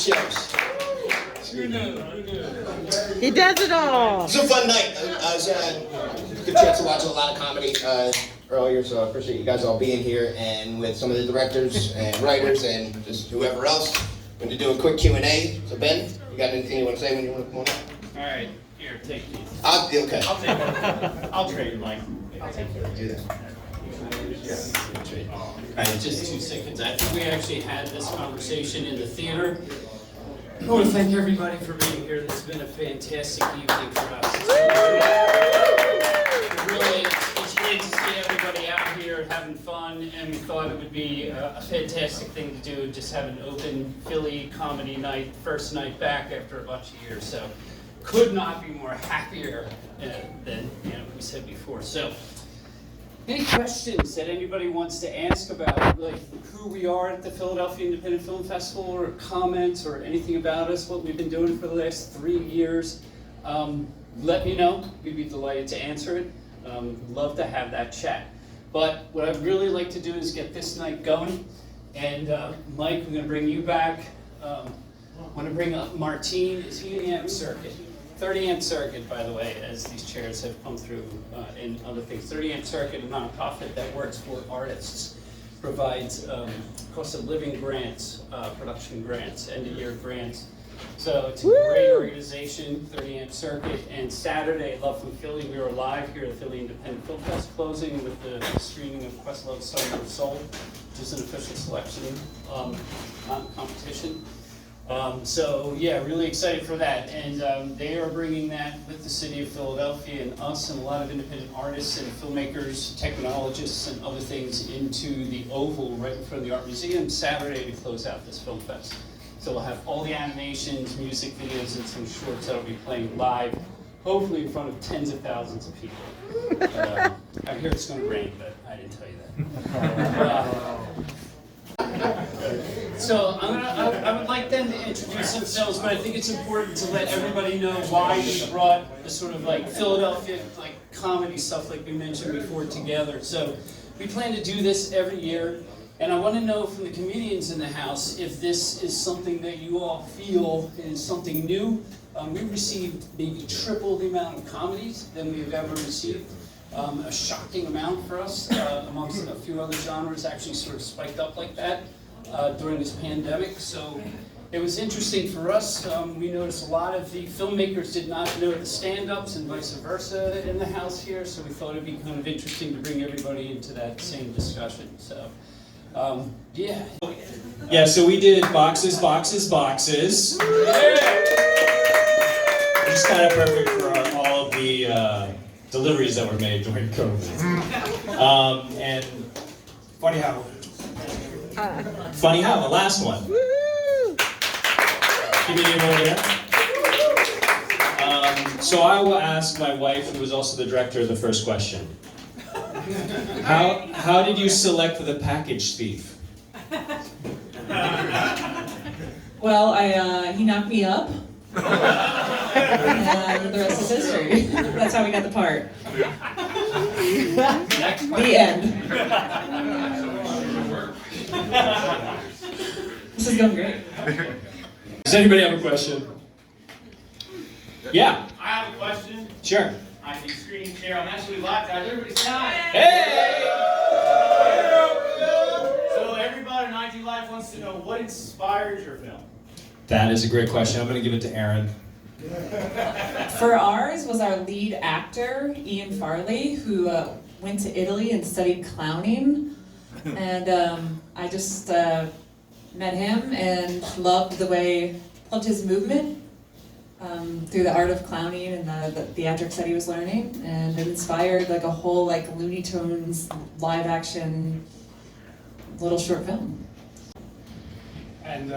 shows. He does it all. It's a fun night. I was good chance to watch a lot of comedy earlier, so I appreciate you guys all being here and with some of the directors and writers and just whoever else. I'm going to do a quick Q&A. So Ben, you got anything you want to say when you want to come on up? All right, here, take these. Okay. I'll take it. I'll trade, Mike. I'll take it. Do that. All right, just 2 seconds. I think we actually had this conversation in the theater. I want to thank everybody for being here. This has been a fantastic evening for us. It's great to see everybody out here having fun, and we thought it would be a fantastic thing to do, just have an open Philly comedy night, first night back after a bunch of years. So could not be more happier than we said before. So any questions that anybody wants to ask about, like who we are at the Philadelphia Independent Film Festival, or comments, or anything about us, what we've been doing for the last 3 years, let me know. We'd be delighted to answer it. Love to have that chat. But what I'd really like to do is get this night going. And Mike, I'm going to bring you back. I want to bring up Martine. Is he in the amp circuit? 30 Amp Circuit, by the way, as these chairs have come through in other things. 30 Amp Circuit, a nonprofit that works for artists, provides cost of living grants, production grants, end of year grants. So it's a great organization, 30 Amp Circuit. And Saturday, Love from Philly, we were live here at Philly Independent Film Fest, closing with the screening of Questlove Summer of Soul, which is an official selection competition. So yeah, really excited for that, and they are bringing that with the city of Philadelphia and us and a lot of independent artists and filmmakers, technologists, and other things into the Oval right in front of the Art Museum Saturday to close out this film fest. So we'll have all the animations, music videos, and some shorts that'll be playing live, hopefully in front of tens of thousands of people. I hear it's going to rain, but I didn't tell you that. So I would like them to introduce themselves, but I think it's important to let everybody know why we brought the sort of like Philadelphia like comedy stuff like we mentioned before together. So we plan to do this every year, and I want to know from the comedians in the house if this is something that you all feel is something new. We received maybe triple the amount of comedies than we've ever received. A shocking amount for us, amongst a few other genres actually sort of spiked up like that during this pandemic. So it was interesting for us. We noticed a lot of the filmmakers did not know the stand-ups and vice versa in the house here, so we thought it'd be kind of interesting to bring everybody into that same discussion. So yeah. Yeah, so we did boxes. Which is kind of perfect for all of the deliveries that were made during COVID. And funny how, the last one. Give me your over there. So I will ask my wife, who was also the director, the first question. How did you select the package thief? Well, he knocked me up. And the rest is history. That's how we got the part. The end. This is going great. Does anybody have a question? Yeah. I have a question. Sure. I'm the screen share. I'm actually live, guys. Everybody's time. Hey! So everybody on IG Live wants to know what inspired your film. That is a great question. I'm going to give it to Aaron. For ours was our lead actor, Ian Farley, who went to Italy and studied clowning. And I just met him and loved his movement through the art of clowning and the theatrics that he was learning. And it inspired like a whole like Looney Tunes live action little short film. And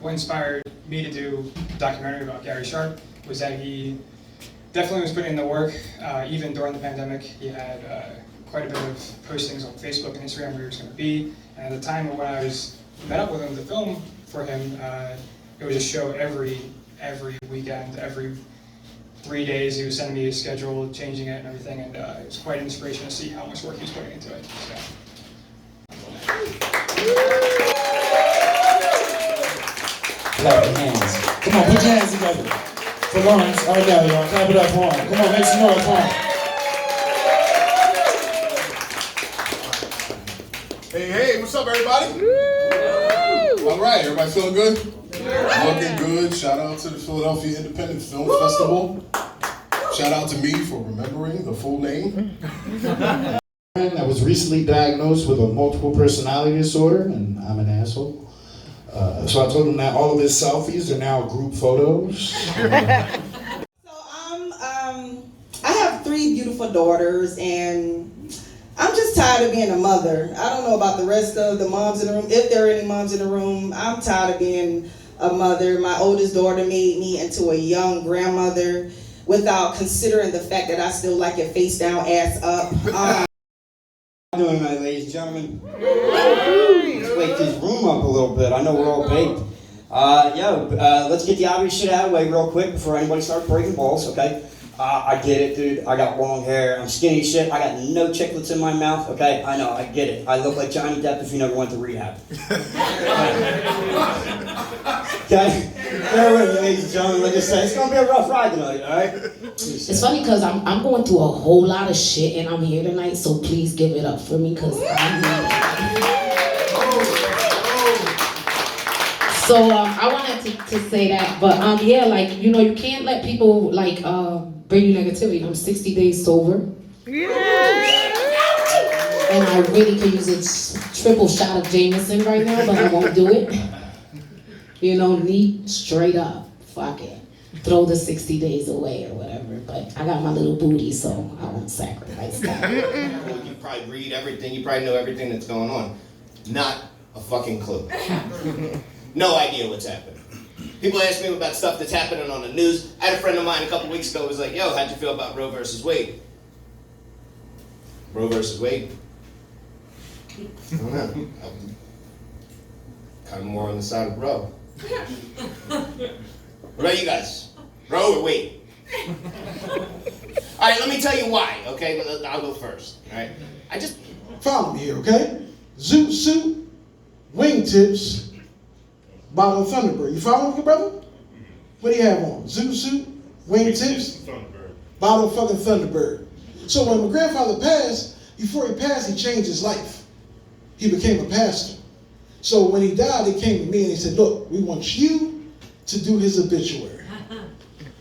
what inspired me to do a documentary about Gary Sharp was that he definitely was putting in the work, even during the pandemic. He had quite a bit of postings on Facebook and Instagram where he was going to be. And at the time when I met up with him to film for him, it was a show every weekend, every 3 days. He was sending me his schedule, changing it and everything, and it was quite an inspiration to see how much work he was putting into it. So. Clap your hands. Come on, put your hands together. For Lawrence, all right now, y'all. Clap it up for him. Come on, make some noise for him. Hey, what's up, everybody? All right, everybody feeling good? Looking good. Shout out to the Philadelphia Independent Film Festival. Shout out to me for remembering the full name. I was recently diagnosed with a multiple personality disorder, and I'm an asshole. So I told him that all of his selfies are now group photos. I have 3 beautiful daughters, and I'm just tired of being a mother. I don't know about the rest of the moms in the room. If there are any moms in the room, I'm tired of being a mother. My oldest daughter made me into a young grandmother without considering the fact that I still like it face down, ass up. How you doing tonight, ladies and gentlemen? Let's wake this room up a little bit. I know we're all baked. Let's get the obvious shit out of the way real quick before anybody starts breaking balls, okay? I get it, dude. I got long hair. I'm skinny as shit. I got no chiclets in my mouth, okay? I know, I get it. I look like Johnny Depp if you never went to rehab. Okay? Bear with me, ladies and gentlemen. Like I said, it's gonna be a rough ride tonight, alright? It's funny because I'm going through a whole lot of shit and I'm here tonight, so please give it up for me because I'm here. So I wanted to say that, but you can't let people bring you negativity. I'm 60 days sober. And I really could use a triple shot of Jameson right now, but I won't do it. Neat, straight up, fuck it. Throw the 60 days away or whatever, but I got my little booty, so I won't sacrifice that. You probably read everything, you probably know everything that's going on. Not a fucking clue. No idea what's happening. People ask me about stuff that's happening on the news. I had a friend of mine a couple weeks ago who was like, yo, how'd you feel about Roe versus Wade? Roe versus Wade? I don't know. I'm kind of more on the side of Roe. What about you guys? Roe or Wade? All right, let me tell you why, okay? I'll go first, all right? Follow me here, okay? Zoot suit, wingtips, bottle of Thunderbird. You follow me, brother? What do you have on? Zoot suit, wingtips, bottle of fucking Thunderbird. So when my grandfather passed, before he passed, he changed his life. He became a pastor. So when he died, he came to me and he said, look, we want you to do his obituary.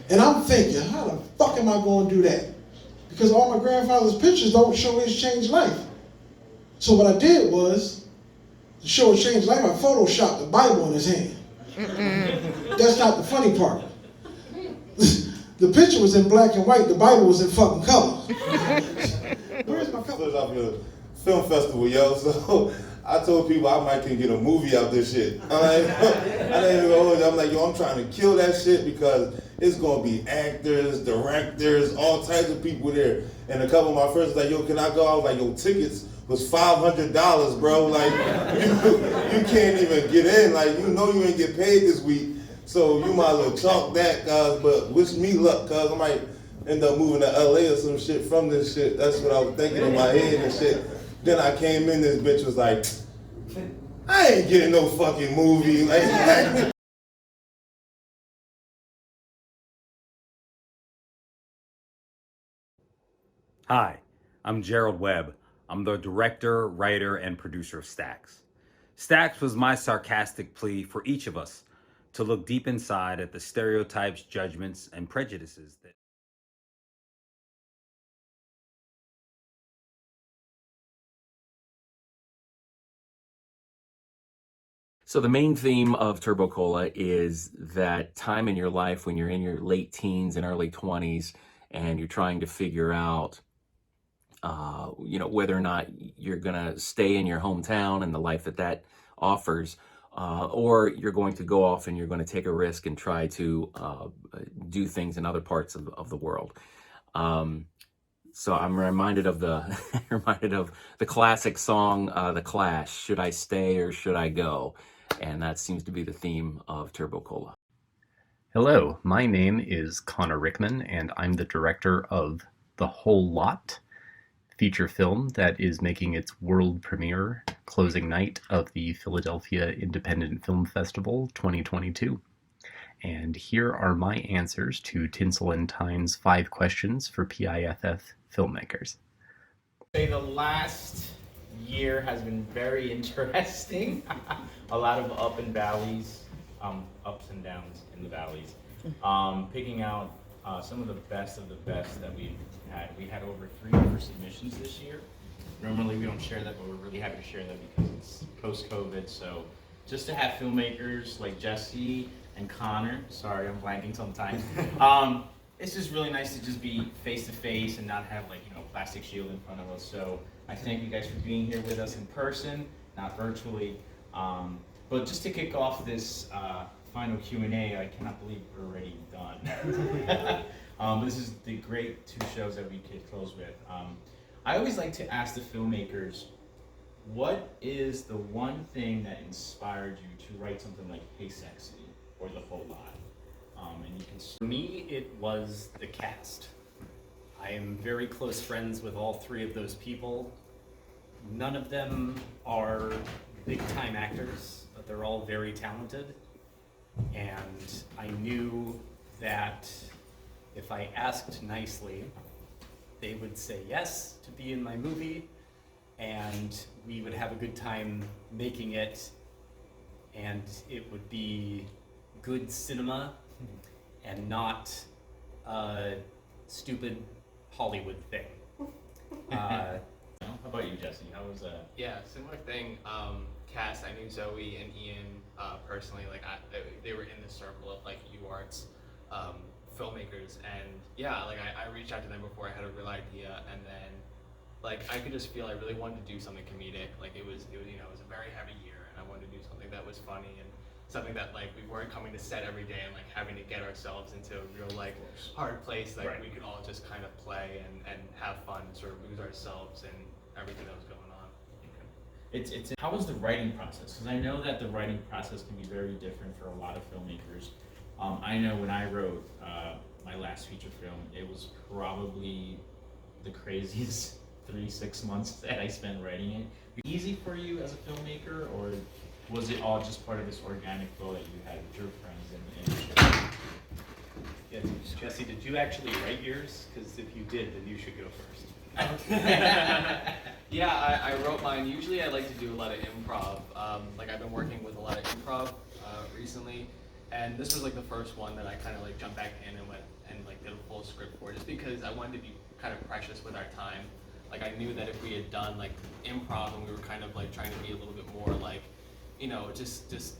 And I'm thinking, how the fuck am I going to do that? Because all my grandfather's pictures don't show his changed life. So what I did was, to show his changed life, I photoshopped the Bible in his hand. That's not the funny part. The picture was in black and white, the Bible was in fucking color. Where's my colors off your film festival, yo? So I told people I might can get a movie out this shit. I didn't even hold you. I'm like, yo, I'm trying to kill that shit because it's gonna be actors, directors, all types of people there. And a couple of my friends was like, yo, can I go? I was like, yo, tickets was $500, bro. Like, you can't even get in. Like, you know you ain't get paid this week. So you might as well chalk that, cuz, but wish me luck, cuz I might end up moving to LA or some shit from this shit. That's what I was thinking in my head and shit. Then I came in, this bitch was like, I ain't getting no fucking movie. Like, Hi, I'm Gerald Webb. I'm the director, writer, and producer of Stacks. Stacks was my sarcastic plea for each of us to look deep inside at the stereotypes, judgments, and prejudices that So the main theme of Turbo Cola is that time in your life when you're in your late teens and early 20s and you're trying to figure out whether or not you're gonna stay in your hometown and the life that offers, or you're going to go off and you're going to take a risk and try to do things in other parts of the world. So I'm reminded of the classic song, The Clash, "Should I Stay or Should I Go?" And that seems to be the theme of Turbo Cola. Hello, my name is Connor Rickman, and I'm the director of The Whole Lot, feature film that is making its world premiere closing night of the Philadelphia Independent Film Festival 2022. And here are my answers to Tinsel and Tyne's 5 questions for PIFF filmmakers. Say the last year has been very interesting. A lot of up and valleys, ups and downs in the valleys. Picking out some of the best that we've had. We had over 300 submissions this year. Normally we don't share that, but we're really happy to share that because it's post-COVID. So just to have filmmakers like Jesse and Connor, sorry I'm blanking sometimes, it's just really nice to just be face to face and not have like, plastic shield in front of us. So I thank you guys for being here with us in person, not virtually. But just to kick off this final Q&A, I cannot believe we're already done. This is the great 2 shows that we could close with. I always like to ask the filmmakers, what is the one thing that inspired you to write something like Hey Sexy or The Whole Lot? And you can. For me, it was the cast. I am very close friends with all 3 of those people. None of them are big-time actors, but they're all very talented. And I knew that if I asked nicely, they would say yes to be in my movie, and we would have a good time making it, and it would be good cinema and not a stupid Hollywood thing. How about you, Jesse? How was that? Yeah, similar thing. Cass, I knew Zoe and Ian personally. Like they were in the circle of like UArts filmmakers, and yeah, like I reached out to them before I had a real idea, and then like I could just feel I really wanted to do something comedic. Like it was it was a very heavy year, and I wanted to do something that was funny and something that like we weren't coming to set every day and like having to get ourselves into a real like hard place. Like we could all just kind of play and have fun, and sort of lose ourselves in everything that was going on. It's how was the writing process? Because I know that the writing process can be very different for a lot of filmmakers. I know when I wrote my last feature film, it was probably the craziest 3-6 months that I spent writing it. Easy for you as a filmmaker, or was it all just part of this organic flow that you had with your friends in the industry? Yeah, Jesse, did you actually write yours? Because if you did, then you should go first. Yeah, I wrote mine. Usually I like to do a lot of improv. Like I've been working with a lot of improv recently, and this was like the first one that I kind of like jumped back in and went and like did a full script for, just because I wanted to be kind of precious with our time. Like I knew that if we had done like improv and we were kind of like trying to be a little bit more like, just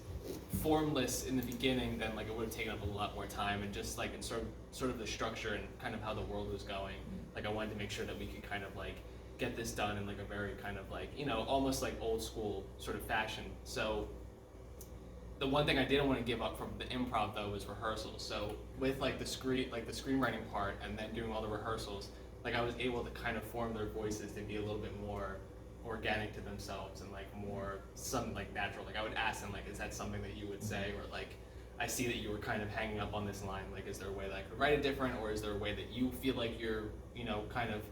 formless in the beginning, then like it would have taken up a lot more time, and just like in sort of the structure and kind of how the world was going. Like I wanted to make sure that we could kind of like get this done in like a very kind of like, almost like old school sort of fashion. So the one thing I didn't want to give up from the improv though was rehearsals. So with like the screenwriting part and then doing all the rehearsals, like I was able to kind of form their voices to be a little bit more organic to themselves and like more something like natural. Like I would ask them like, is that something that you would say? Or like, I see that you were kind of hanging up on this line. Like, is there a way that I could write it different? Or is there a way that you feel like you're, kind of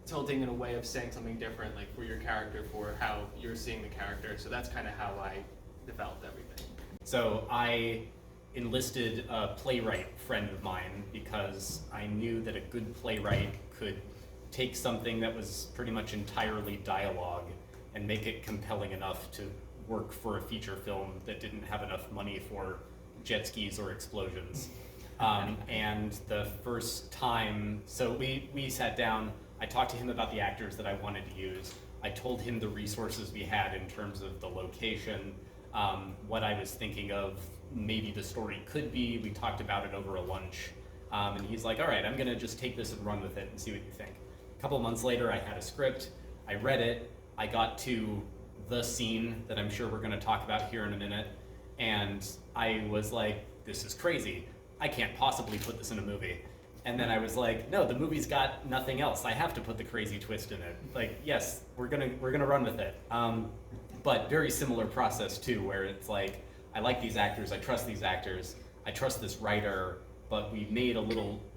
tilting in a way of saying something different, like for your character, for how you're seeing the character? So that's kind of how I developed everything. So I enlisted a playwright friend of mine because I knew that a good playwright could take something that was pretty much entirely dialogue and make it compelling enough to work for a feature film that didn't have enough money for jet skis or explosions. And the first time, so we sat down, I talked to him about the actors that I wanted to use. I told him the resources we had in terms of the location, what I was thinking of maybe the story could be. We talked about it over a lunch. And he's like, all right, I'm gonna just take this and run with it and see what you think. A couple months later, I had a script, I read it, I got to the scene that I'm sure we're gonna talk about here in a minute, and I was like, this is crazy. I can't possibly put this in a movie. And then I was like, no, the movie's got nothing else. I have to put the crazy twist in it. Like, yes, we're gonna run with it. But very similar process too, where it's like, I like these actors, I trust these actors, I trust this writer, but we made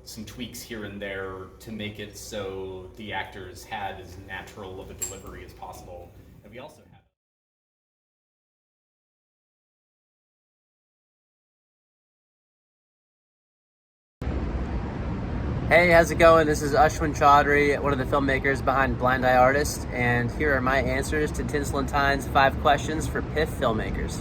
some tweaks here and there to make it so the actors had as natural of a delivery as possible. And we also Hey, how's it going? This is Ashwin Chaudhary, one of the filmmakers behind Blind Eye Artist, and here are my answers to Tinsel and Tine's 5 questions for Piff filmmakers.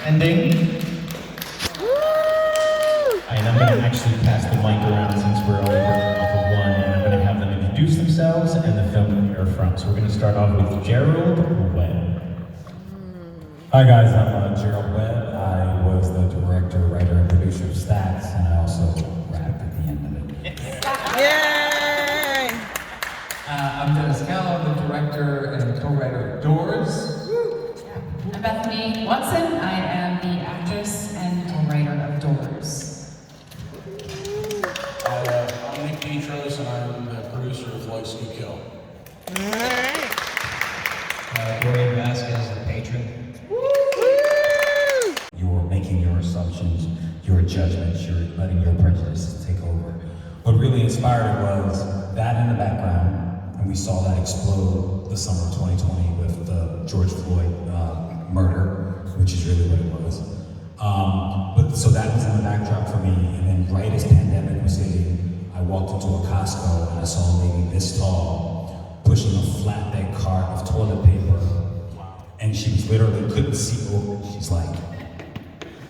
Ending. And I'm going to actually pass the mic around since we're only working off of one, and I'm going to have them introduce themselves and the film that they're from. So we're going to start off with Gerald Webb. Hi guys, I'm Gerald Webb. I was the director, writer, and producer of Stacks, and I also rapped at the end of it. Yay! I'm Dennis Callow, the director and co-writer of Doors. I'm Bethany Watson. I am the actress and co-writer of Doors. I'm Nick Petros, and I'm the producer of Life's New Kill. Dorian Vasquez, the patron. You're making your assumptions, your judgments, you're letting your prejudices take over. What really inspired it was that in the background, and we saw that explode the summer of 2020 with the George Floyd murder, which is really what it was. But so that was in the backdrop for me, and then right as pandemic was hitting, I walked into a Costco and I saw a lady this tall pushing a flatbed cart of toilet paper, and she was literally couldn't see over. She's like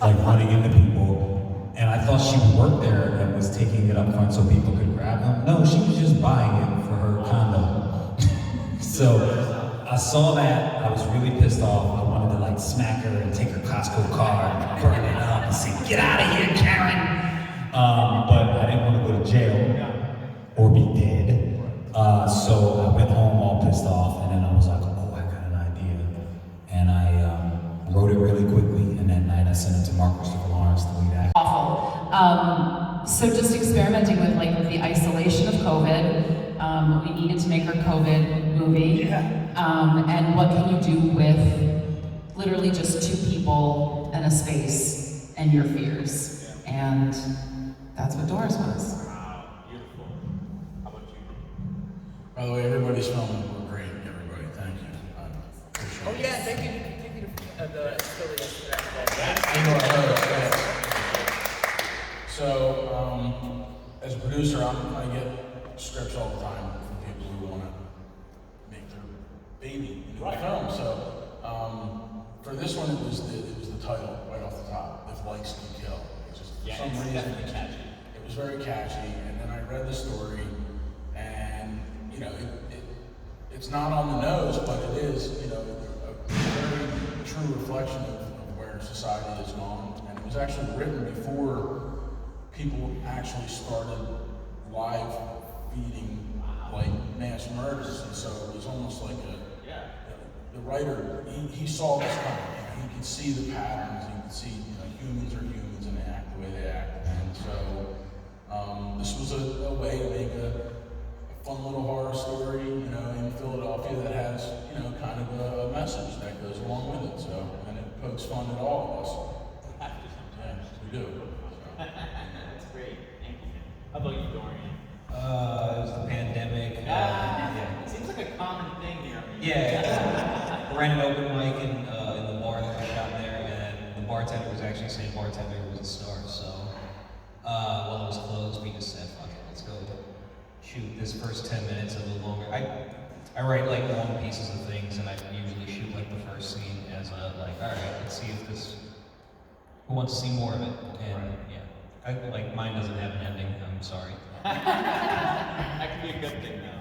running into people, and I thought she worked there and was taking it up front so people could grab them. No, she was just buying it for her condo. So I saw that, I was really pissed off. I wanted to smack her and take her Costco card, burn it up, and say, "Get out of here, Karen!" But I didn't want to go to jail or be dead. So I went home all pissed off, and then I was like, oh, I got an idea. And I wrote it really quickly, and that night I sent it to Mark Christopher Lawrence, the lead actor. Awful. So just experimenting with the isolation of COVID. We needed to make our COVID movie. And what can you do with literally just 2 people and a space and your fears? And that's what Doors was. Beautiful. How about you? By the way, everybody's filming were great. Everybody, thank you. Oh yeah, thank you the affiliates for that. So, as a producer, I get scripts all the time from people who want to make their baby into a film. So, for this one, it was the title right off the top. If Likes Can Kill. It just for some reason it was very catchy. And then I read the story, and it's not on the nose, but it is a very true reflection of where society has gone. And it was actually written before people actually started live feeding mass murders, and so it was almost like the writer, he saw this coming. He could see the patterns. He could see humans are humans and they act the way they act. And so this was a way to make a fun little horror story, in Philadelphia that has kind of a message that goes along with it. So, and it pokes fun at all of us. Yeah, we do. That's great. Thank you. How about you, Dorian? It was the pandemic. It seems like a common thing here. Yeah. Ran an open mic in the bar that we shot there, and the bartender was actually the same bartender who was a star. So while it was closed, we just said, "Fuck it, let's go shoot this first 10 minutes a little longer." I write long pieces of things, and I usually shoot the first scene as all right, let's see if who wants to see more of it, and mine doesn't have an ending. I'm sorry. That could be a good thing, though.